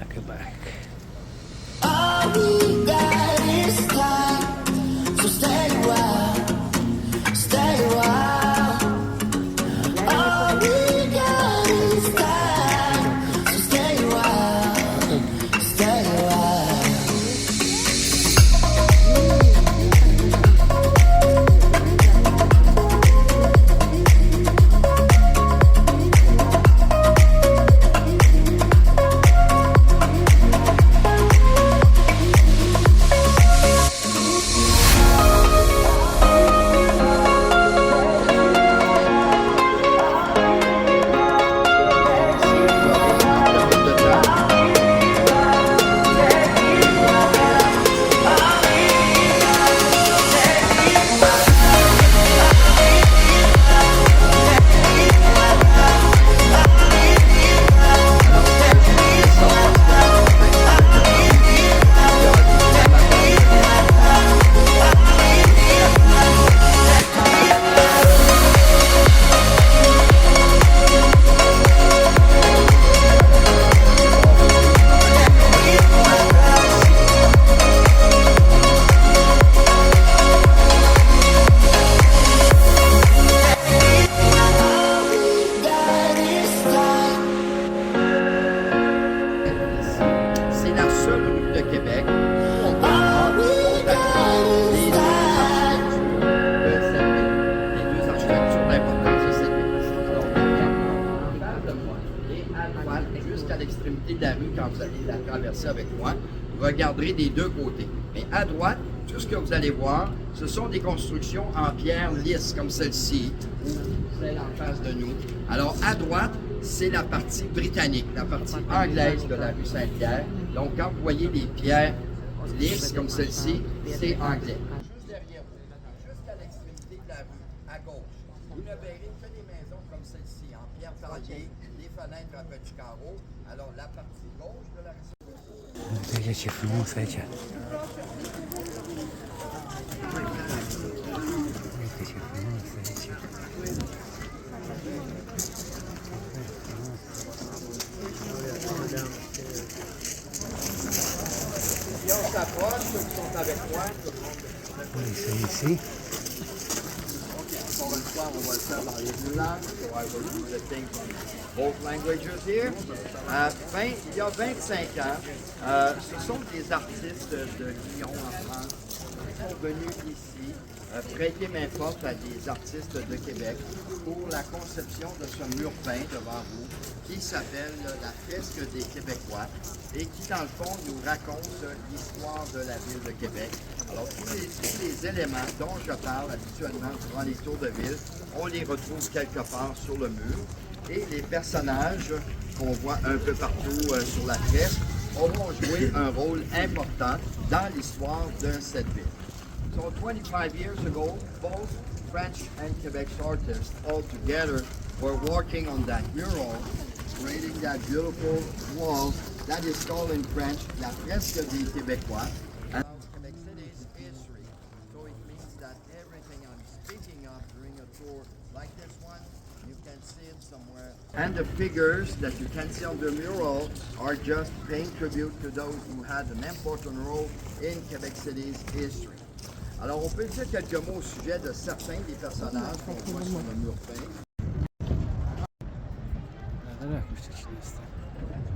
à Québec. All we got is time, so stay a while, stay a while. All we got is time, so stay a while, stay a while. C'est la seule rue de Québec où on peut prendre les deux architectures d'importance de cette ville. Alors, en face de moi et à droite, jusqu'à l'extrémité de la rue, quand vous allez la traverser avec moi, vous regarderez des deux côtés. Mais à droite, tout ce que vous allez voir, ce sont des constructions en pierre lisse, comme celle-ci, ou celle en face de nous. Alors, à droite, c'est la partie britannique, la partie anglaise de la rue Saint-Pierre. Donc, quand vous voyez les pierres lisses comme celle-ci, c'est anglais. Juste derrière vous, jusqu'à l'extrémité de la rue, à gauche, vous ne verrez que des maisons comme celle-ci, en pierre taillée, des fenêtres à petits carreaux. Alors, la partie gauche de la rue... Uite ce frumos aici. Uite ce frumos aici. Si on s'approche, ceux qui sont avec moi, tout le monde... Oui, c'est ici. Encore une fois, on va le faire dans les deux langues. So I will do the things in both languages here. Il y a 25 ans, ce sont des artistes de Lyon en France qui sont venus ici prêter main forte à des artistes de Québec pour la conception de ce mur peint devant vous qui s'appelle la fresque des Québécois et qui, dans le fond, nous raconte l'histoire de la ville de Québec. Alors, tous les éléments dont je parle habituellement durant les tours de ville, on les retrouve quelque part sur le mur. Et les personnages qu'on voit un peu partout sur la fresque auront joué un rôle important dans l'histoire de cette ville. So 25 years ago, both French and Quebec artists all together were working on that mural, creating that beautiful wall that is called in French La Fresque des Québécois. And Quebec City's history. So it means that everything I'm speaking of during a tour like this one, you can see it somewhere. And the figures that you can see on the mural are just paying tribute to those who had an important role in Quebec City's history. Alors, on peut dire quelques mots au sujet de certains des personnages qu'on voit sur le mur peint. Da, da, da, cu ce cine este.